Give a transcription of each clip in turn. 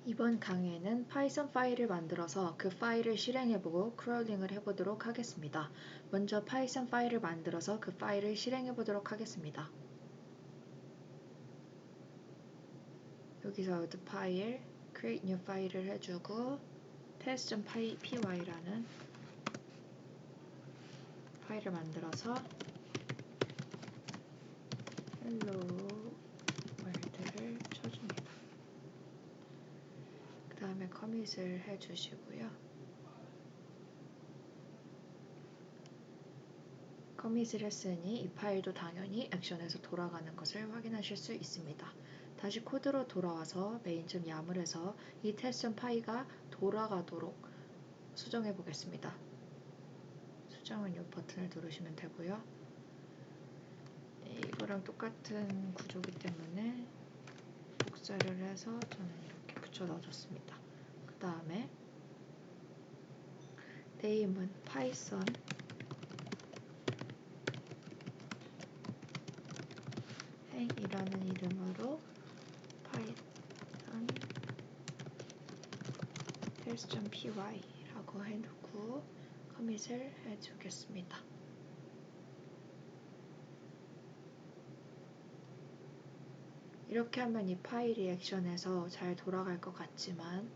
이번 강의에는 파이썬 파일을 만들어서 그 파일을 실행해보고 크롤링을 해보도록 하겠습니다. 먼저 파이썬 파일을 만들어서 그 파일을 실행해보도록 하겠습니다. 여기서 the 파일, create new 파일을 해주고 test.py라는 파일을 만들어서 hello world를 쳐줍니다. 그 다음에 커밋을 해주시고요. 커밋을 했으니 이 파일도 당연히 액션에서 돌아가는 것을 확인하실 수 있습니다. 다시 코드로 돌아와서 main.yaml에서 이 test.py가 돌아가도록 수정해 보겠습니다. 수정은 이 버튼을 누르시면 되고요. 이거랑 똑같은 구조기 때문에 복사를 해서 저는 이렇게 붙여 넣어줬습니다. 그 다음에 name은 python 행이라는 이름으로 python test.py라고 해놓고 커밋을 해주겠습니다. 이렇게 하면 이 파일이 액션에서 잘 돌아갈 것 같지만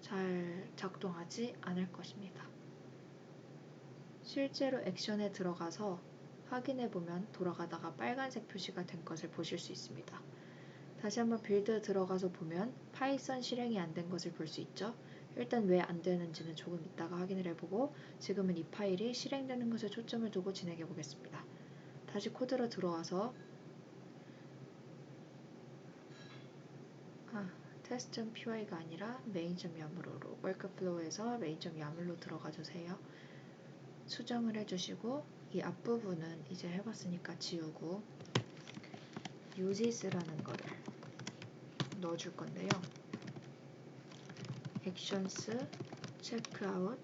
잘 작동하지 않을 것입니다. 실제로 액션에 들어가서 확인해보면 돌아가다가 빨간색 표시가 된 것을 보실 수 있습니다. 다시 한번 빌드 들어가서 보면 파이썬 실행이 안 된 것을 볼 수 있죠. 일단 왜 안 되는지는 조금 이따가 확인을 해보고 지금은 이 파일이 실행되는 것에 초점을 두고 진행해 보겠습니다. 다시 코드로 들어와서 test.py가 아니라 main.yaml로 workflow에서 main.yaml로 들어가 주세요. 수정을 해주시고 이 앞부분은 이제 해봤으니까 지우고 uses라는 거를 넣어줄 건데요. actions checkout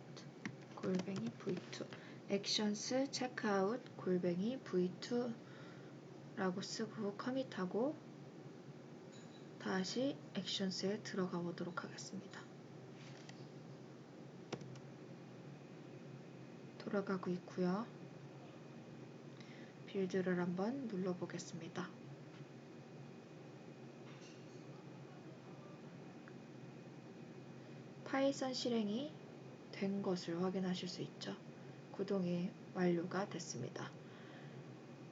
골뱅이 v2 actions checkout 골뱅이 v2 라고 쓰고 커밋하고 다시 actions에 들어가 보도록 하겠습니다. 돌아가고 있고요. 빌드를 한번 눌러보겠습니다. 파이썬 실행이 된 것을 확인하실 수 있죠. 구동이 완료가 됐습니다.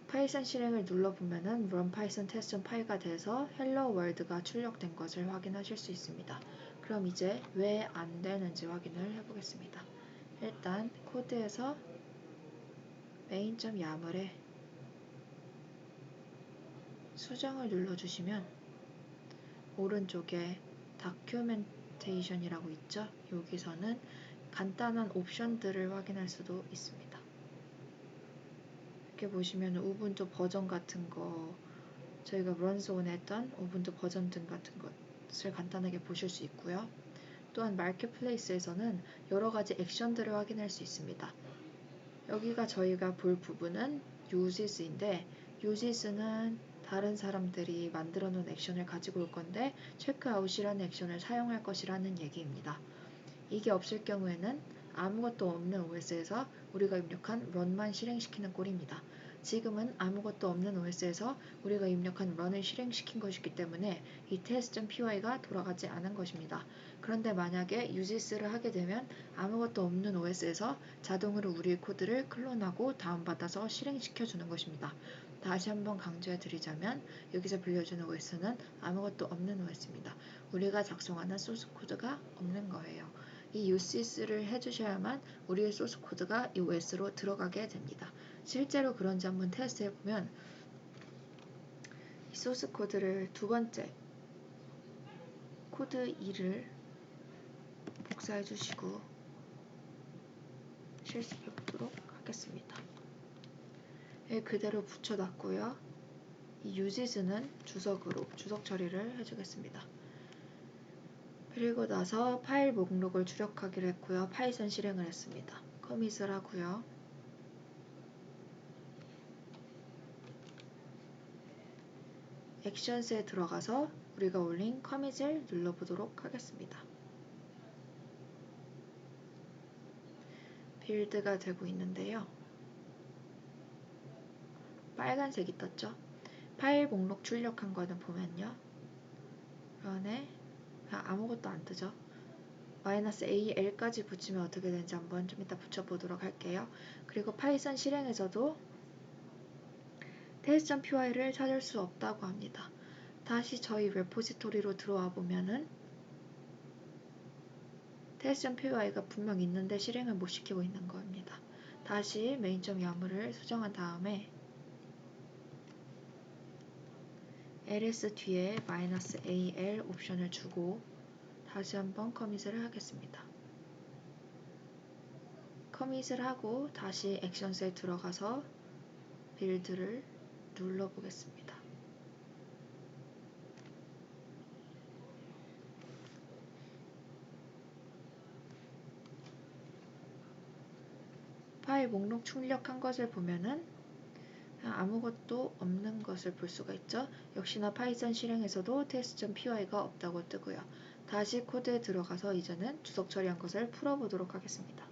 파이썬 실행을 눌러보면은 run python test.py가 돼서 hello world가 출력된 것을 확인하실 수 있습니다. 그럼 이제 왜 안 되는지 확인을 해보겠습니다. 일단 코드에서 main.yaml에 수정을 눌러주시면 오른쪽에 documentation이라고 있죠. 여기서는 간단한 옵션들을 확인할 수도 있습니다. 이렇게 보시면 우분투 버전 같은 거 저희가 런존에 했던 우분투 버전 등 같은 것을 간단하게 보실 수 있고요. 또한 마켓플레이스에서는 여러 가지 액션들을 확인할 수 있습니다. 여기가 저희가 볼 부분은 uses인데 uses는 다른 사람들이 만들어 놓은 액션을 가지고 올 건데 checkout이라는 액션을 사용할 것이라는 얘기입니다. 이게 없을 경우에는 아무것도 없는 OS에서 우리가 입력한 run만 실행시키는 꼴입니다. 지금은 아무것도 없는 OS에서 우리가 입력한 run을 실행시킨 것이기 때문에 이 test.py가 돌아가지 않은 것입니다. 그런데 만약에 uses를 하게 되면 아무것도 없는 OS에서 자동으로 우리의 코드를 클론하고 다운받아서 실행시켜 주는 것입니다. 다시 한번 강조해 드리자면 여기서 빌려주는 OS는 아무것도 없는 OS입니다. 우리가 작성하는 소스 코드가 없는 거예요. 이 uses를 해주셔야만 우리의 소스 코드가 이 OS로 들어가게 됩니다. 실제로 그런지 한번 테스트 해보면 이 소스 코드를 두 번째 코드 2를 복사해 주시고 실습해 보도록 하겠습니다. 그대로 붙여놨고요. 이 uses는 주석으로 주석 처리를 해주겠습니다. 그리고 나서 파일 목록을 출력하기로 했고요. 파이썬 실행을 했습니다. 커밋을 하고요. 액션스에 들어가서 우리가 올린 커밋을 눌러보도록 하겠습니다. 빌드가 되고 있는데요. 빨간색이 떴죠. 파일 목록 출력한 거는 보면요. 그런에 아무것도 안 뜨죠. -AL까지 붙이면 어떻게 되는지 한번 좀 이따 붙여보도록 할게요. 그리고 파이썬 실행에서도 test.py를 찾을 수 없다고 합니다. 다시 저희 레포지토리로 들어와 보면은 test.py가 분명 있는데 실행을 못 시키고 있는 겁니다. 다시 main.yaml을 수정한 다음에 ls 뒤에 -al 옵션을 주고 다시 한번 커밋을 하겠습니다. 커밋을 하고 다시 액션스에 들어가서 빌드를 눌러보겠습니다. 파일 목록 출력한 것을 보면은 아무것도 없는 것을 볼 수가 있죠. 역시나 파이썬 실행에서도 test.py가 없다고 뜨고요. 다시 코드에 들어가서 이제는 주석 처리한 것을 풀어보도록 하겠습니다.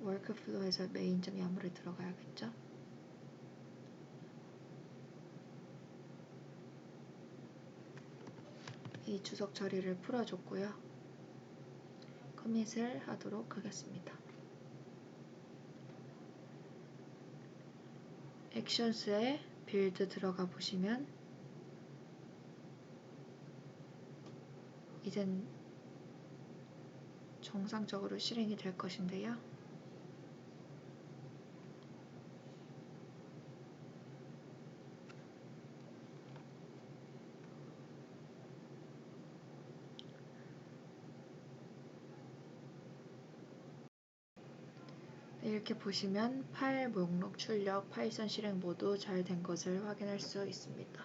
workflow에서 main.yaml에 들어가야겠죠. 이 주석 처리를 풀어줬고요. 커밋을 하도록 하겠습니다. 액션스에 빌드 들어가 보시면 이젠 정상적으로 실행이 될 것인데요. 이렇게 보시면 파일 목록 출력, 파이썬 실행 모두 잘 된 것을 확인할 수 있습니다.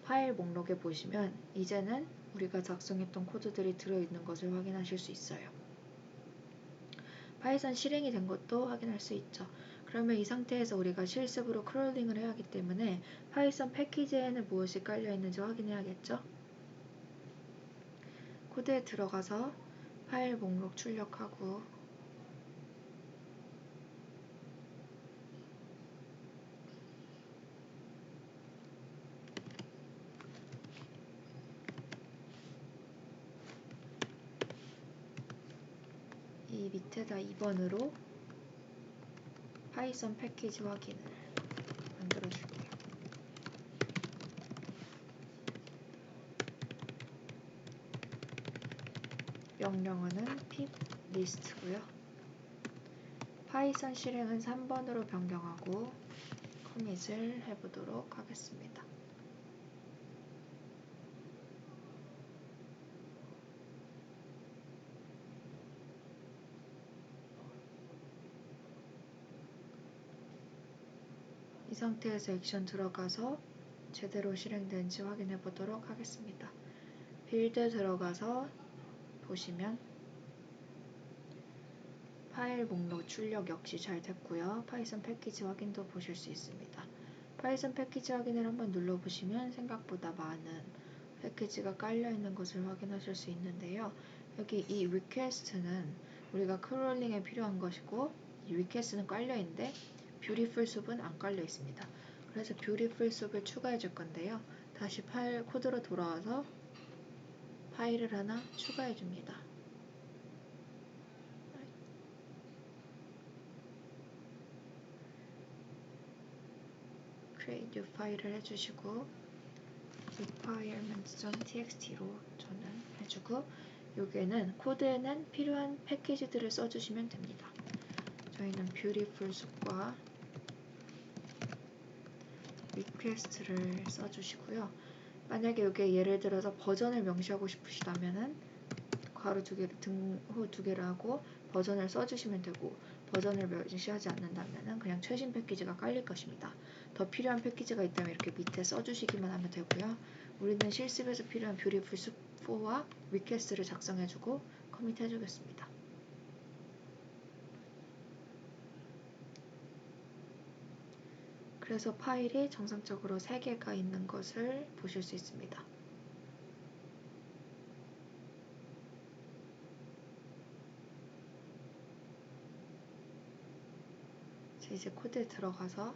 파일 목록에 보시면 이제는 우리가 작성했던 코드들이 들어있는 것을 확인하실 수 있어요. 파이썬 실행이 된 것도 확인할 수 있죠. 그러면 이 상태에서 우리가 실습으로 크롤링을 해야 하기 때문에 파이썬 패키지에는 무엇이 깔려 있는지 확인해야겠죠. 코드에 들어가서 파일 목록 출력하고 이 밑에다 2번으로 파이썬 패키지 확인을 만들어 줄게요. 명령어는 pip list고요. 파이썬 실행은 3번으로 변경하고 커밋을 해보도록 하겠습니다. 이 상태에서 액션 들어가서 제대로 실행되는지 확인해 보도록 하겠습니다. 빌드 들어가서 보시면 파일 목록 출력 역시 잘 됐고요. 파이썬 패키지 확인도 보실 수 있습니다. 파이썬 패키지 확인을 한번 눌러보시면 생각보다 많은 패키지가 깔려있는 것을 확인하실 수 있는데요. 여기 이 request는 우리가 크롤링에 필요한 것이고 이 request는 깔려있는데 beautiful 숲은 안 깔려있습니다. 그래서 beautiful 숲을 추가해 줄 건데요. 다시 파일 코드로 돌아와서 파일을 하나 추가해 줍니다. create new 파일을 해주시고 requirements.txt로 저는 해주고 여기에는 코드에는 필요한 패키지들을 써주시면 됩니다. 저희는 beautiful 숲과 request를 써주시고요. 만약에 여기에 예를 들어서 버전을 명시하고 싶으시다면은 괄호 두 개를 등호 두 개를 하고 버전을 써주시면 되고 버전을 명시하지 않는다면은 그냥 최신 패키지가 깔릴 것입니다. 더 필요한 패키지가 있다면 이렇게 밑에 써주시기만 하면 되고요. 우리는 실습에서 필요한 beautiful 숲4와 request를 작성해주고 커밋 해주겠습니다. 그래서 파일이 정상적으로 3개가 있는 것을 보실 수 있습니다. 이제 코드에 들어가서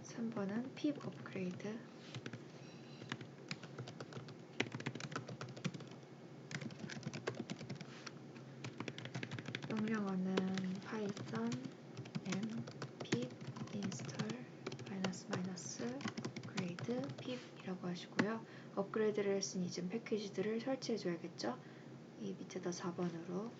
3번은 pip 업그레이드, 명령어는 python m pip install -grade pip 이라고 하시고요. 업그레이드를 했으니 이제 패키지들을 설치해 줘야겠죠. 이 밑에다 4번으로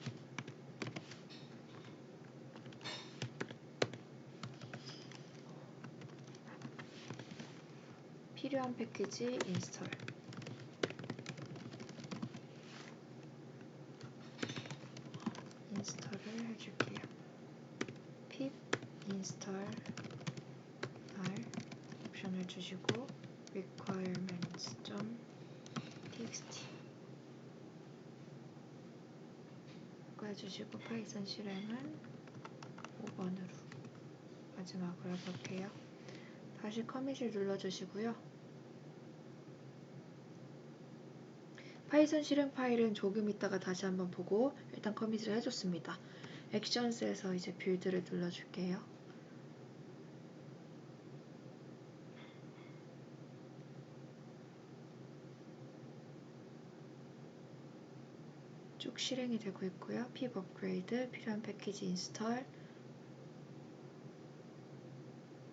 필요한 패키지 인스톨을 해줄게요. pip install r 옵션을 주시고 requirements.txt 해주시고 파이썬 실행은 5번으로 마지막으로 해볼게요. 다시 커밋을 눌러주시고요. 파이썬 실행 파일은 조금 있다가 다시 한번 보고 일단 커밋을 해줬습니다. 액션스에서 이제 빌드를 눌러줄게요. 쭉 실행이 되고 있고요. pip 업그레이드, 필요한 패키지 인스톨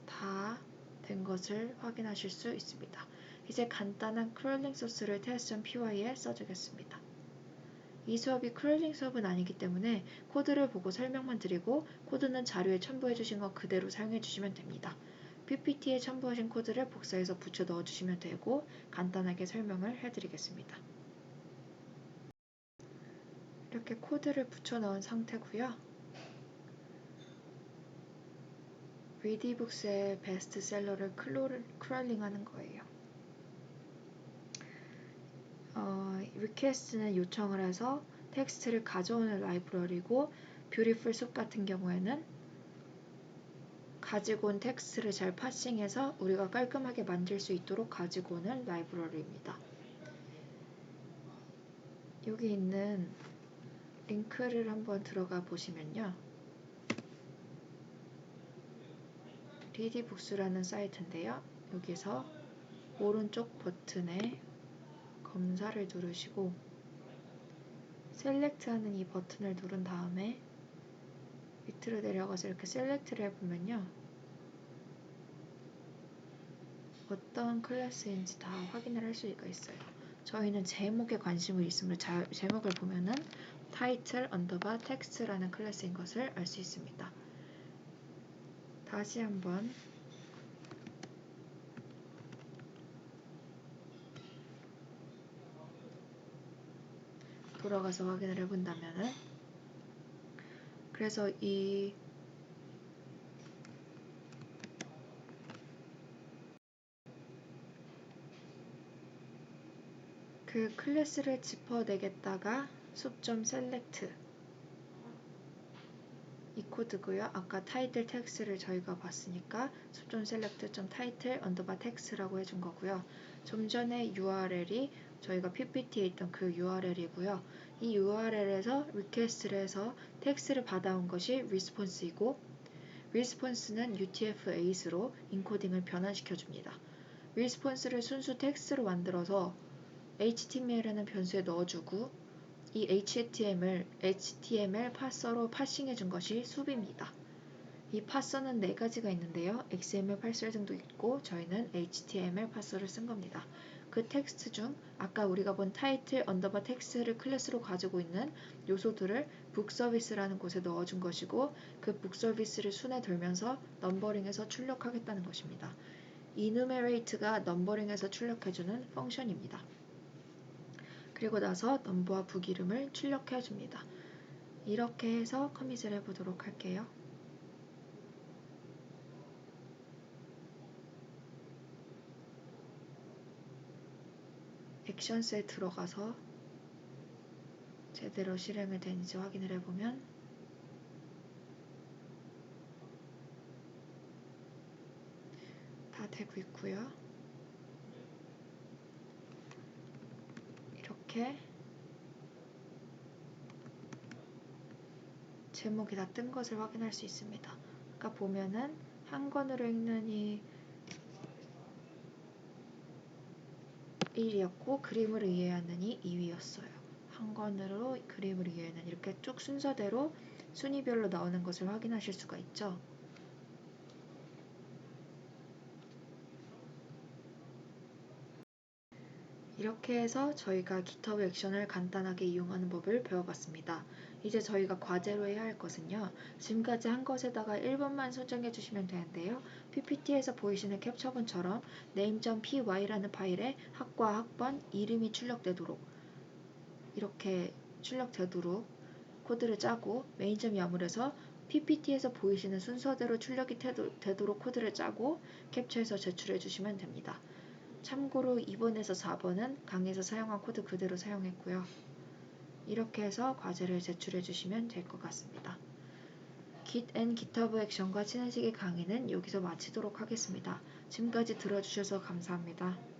다 된 것을 확인하실 수 있습니다. 이제 간단한 크롤링 소스를 test.py에 써주겠습니다. 이 수업이 크롤링 수업은 아니기 때문에 코드를 보고 설명만 드리고 코드는 자료에 첨부해 주신 것 그대로 사용해 주시면 됩니다. PPT에 첨부하신 코드를 복사해서 붙여 넣어 주시면 되고 간단하게 설명을 해드리겠습니다. 이렇게 코드를 붙여 넣은 상태고요. 리디북스의 베스트셀러를 크롤링하는 거예요. 리퀘스트는 요청을 해서 텍스트를 가져오는 라이브러리고 뷰티풀 숲 같은 경우에는 가지고 온 텍스트를 잘 파싱해서 우리가 깔끔하게 만들 수 있도록 가지고 오는 라이브러리입니다. 여기 있는 링크를 한번 들어가 보시면요. 리디북스라는 사이트인데요. 여기서 오른쪽 버튼에 검사를 누르시고 셀렉트 하는 이 버튼을 누른 다음에 밑으로 내려가서 이렇게 셀렉트를 해보면요. 어떤 클래스인지 다 확인을 할 수가 있어요. 저희는 제목에 관심이 있으면 제목을 보면은 title underbar text라는 클래스인 것을 알 수 있습니다. 다시 한번 돌아가서 확인을 해본다면은 그래서 그 클래스를 짚어내겠다가 숲.select 이 코드고요. 아까 타이틀 텍스트를 저희가 봤으니까 숲.select.title underbar text라고 해준 거고요. 좀 전에 URL이 저희가 PPT에 있던 그 URL이고요. 이 URL에서 리퀘스트를 해서 텍스트를 받아온 것이 response이고 response는 UTF-8로 인코딩을 변환시켜줍니다. response를 순수 텍스트로 만들어서 HTML이라는 변수에 넣어주고 이 HTML 파서로 파싱해 준 것이 숲입니다. 이 파서는 4가지가 있는데요. XML 파서 등도 있고 저희는 HTML 파서를 쓴 겁니다. 그 텍스트 중 아까 우리가 본 타이틀 언더바 텍스트를 클래스로 가지고 있는 요소들을 북 서비스라는 곳에 넣어준 것이고 그 북 서비스를 순에 돌면서 넘버링해서 출력하겠다는 것입니다. enumerate가 넘버링에서 출력해주는 펑션입니다. 그리고 나서 넘버와 북 이름을 출력해줍니다. 이렇게 해서 커밋을 해보도록 할게요. 액션스에 들어가서 제대로 실행이 되는지 확인을 해보면 다 되고 있고요. 이렇게 제목이 다 뜬 것을 확인할 수 있습니다. 아까 보면은 한 권으로 읽는 이 1이었고 그림으로 이해하는 이 2위였어요. 한 권으로 그림을 이해하는 이렇게 쭉 순서대로 순위별로 나오는 것을 확인하실 수가 있죠. 이렇게 해서 저희가 GitHub 액션을 간단하게 이용하는 법을 배워봤습니다. 이제 저희가 과제로 해야 할 것은요. 지금까지 한 것에다가 1번만 설정해 주시면 되는데요. PPT에서 보이시는 캡처본처럼 name.py라는 파일에 학과 학번 이름이 출력되도록 이렇게 출력되도록 코드를 짜고 main.yaml에서 PPT에서 보이시는 순서대로 출력이 되도록 코드를 짜고 캡처해서 제출해 주시면 됩니다. 참고로 2번에서 4번은 강의에서 사용한 코드 그대로 사용했고요. 이렇게 해서 과제를 제출해 주시면 될 것 같습니다. Git and GitHub 액션과 친해지기 강의는 여기서 마치도록 하겠습니다. 지금까지 들어주셔서 감사합니다.